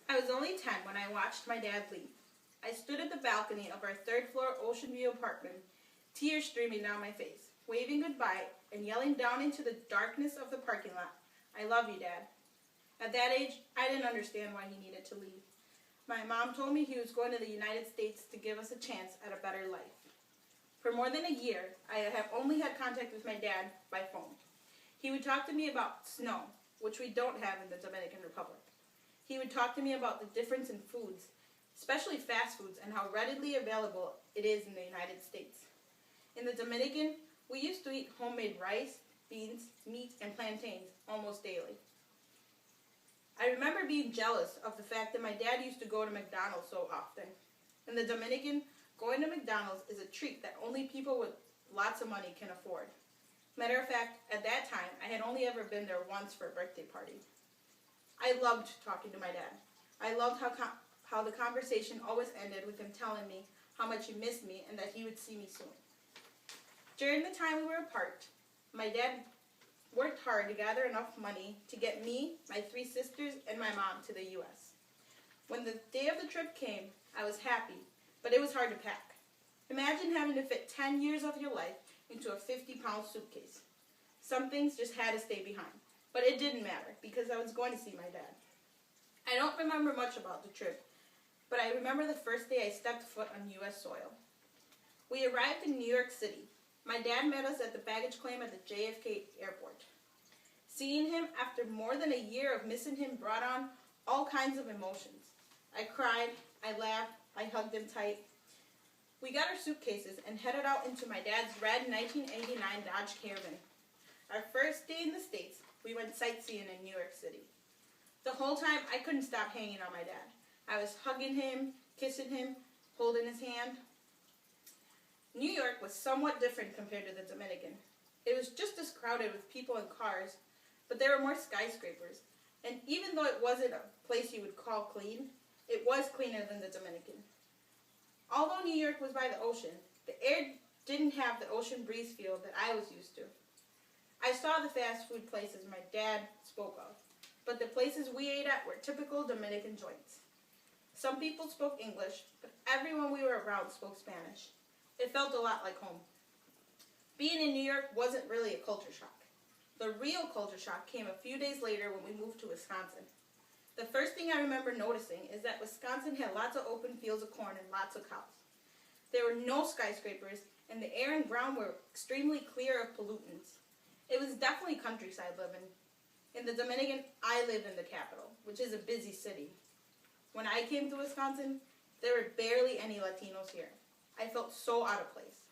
I was only 10 when I watched my dad leave. I stood at the balcony of our third-floor Ocean View apartment, tears streaming down my face, waving goodbye and yelling down into the darkness of the parking lot, "I love you, Dad." At that age, I didn't understand why he needed to leave. My mom told me he was going to the United States to give us a chance at a better life. For more than a year, I have only had contact with my dad by phone. He would talk to me about snow, which we don't have in the Dominican Republic. He would talk to me about the difference in foods, especially fast foods, and how readily available it is in the United States. In the Dominican, we used to eat homemade rice, beans, meat, and plantains almost daily. I remember being jealous of the fact that my dad used to go to McDonald's so often. In the Dominican, going to McDonald's is a treat that only people with lots of money can afford. Matter of fact, at that time, I had only ever been there once for a birthday party. I loved talking to my dad. I loved how the conversation always ended with him telling me how much he missed me and that he would see me soon. During the time we were apart, my dad worked hard to gather enough money to get me, my 3 sisters, and my mom to the U.S. When the day of the trip came, I was happy, but it was hard to pack. Imagine having to fit 10 years of your life into a 50-pound suitcase. Some things just had to stay behind, but it didn't matter because I was going to see my dad. I don't remember much about the trip, but I remember the first day I stepped foot on U.S. soil. We arrived in New York City. My dad met us at the baggage claim at the JFK airport. Seeing him after more than a year of missing him brought on all kinds of emotions. I cried, I laughed, I hugged him tight. We got our suitcases and headed out into my dad's red 1989 Dodge Caravan. Our first day in the States, we went sightseeing in New York City. The whole time, I couldn't stop hanging on my dad. I was hugging him, kissing him, holding his hand. New York was somewhat different compared to the Dominican. It was just as crowded with people and cars, but there were more skyscrapers. And even though it wasn't a place you would call clean, it was cleaner than the Dominican. Although New York was by the ocean, the air didn't have the ocean breeze feel that I was used to. I saw the fast food places my dad spoke of, but the places we ate at were typical Dominican joints. Some people spoke English, but everyone we were around spoke Spanish. It felt a lot like home. Being in New York wasn't really a culture shock. The real culture shock came a few days later when we moved to Wisconsin. The first thing I remember noticing is that Wisconsin had lots of open fields of corn and lots of cows. There were no skyscrapers, and the air and ground were extremely clear of pollutants. It was definitely countryside living. In the Dominican, I lived in the capital, which is a busy city. When I came to Wisconsin, there were barely any Latinos here. I felt so out of place.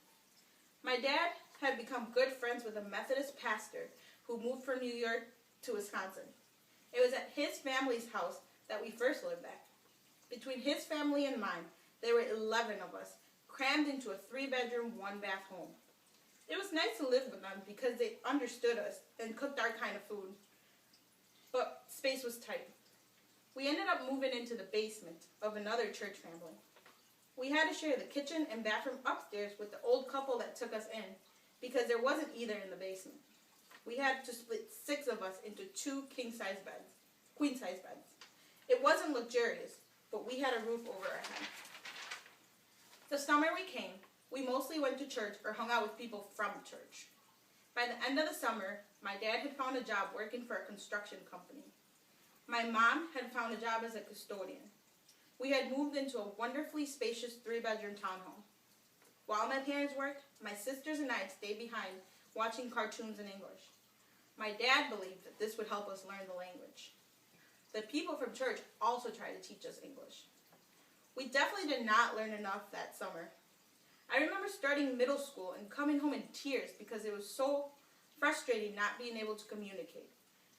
My dad had become good friends with a Methodist pastor who moved from New York to Wisconsin. It was at his family's house that we first lived at. Between his family and mine, there were 11 of us, crammed into a 3-bedroom, 1-bath home. It was nice to live with them because they understood us and cooked our kind of food, but space was tight. We ended up moving into the basement of another church family. We had to share the kitchen and bathroom upstairs with the old couple that took us in because there wasn't either in the basement. We had to split 6 of us into 2 queen-size beds. It wasn't luxurious, but we had a roof over our head. The summer we came, we mostly went to church or hung out with people from church. By the end of the summer, my dad had found a job working for a construction company. My mom had found a job as a custodian. We had moved into a wonderfully spacious 3-bedroom townhome. While my parents worked, my sisters and I stayed behind watching cartoons in English. My dad believed that this would help us learn the language. The people from church also tried to teach us English. We definitely did not learn enough that summer. I remember starting middle school and coming home in tears because it was so frustrating not being able to communicate.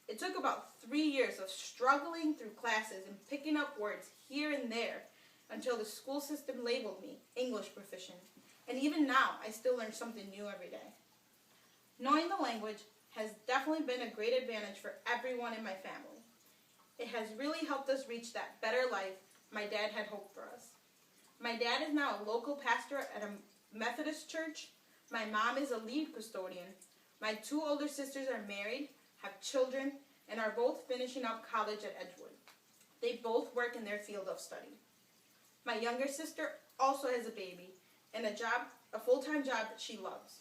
It took about 3 years of struggling through classes and picking up words here and there until the school system labeled me English proficient. And even now, I still learn something new every day. Knowing the language has definitely been a great advantage for everyone in my family. It has really helped us reach that better life my dad had hoped for us. My dad is now a local pastor at a Methodist church. My mom is a lead custodian. My 2 older sisters are married, have children, and are both finishing up college at Edgewood. They both work in their field of study. My younger sister also has a baby and a full-time job that she loves.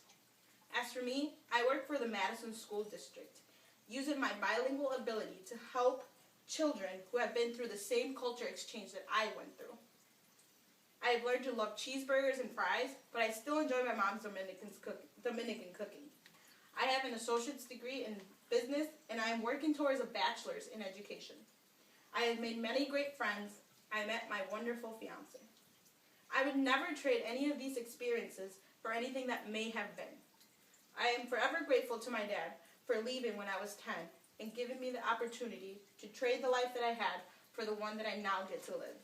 As for me, I work for the Madison School District, using my bilingual ability to help children who have been through the same culture exchange that I went through. I have learned to love cheeseburgers and fries, but I still enjoy my mom's Dominican cooking. I have an associate's degree in business, and I am working towards a bachelor's in education. I have made many great friends. I met my wonderful fiance. I would never trade any of these experiences for anything that may have been. I am forever grateful to my dad for leaving when I was 10 and giving me the opportunity to trade the life that I had for the one that I now get to live.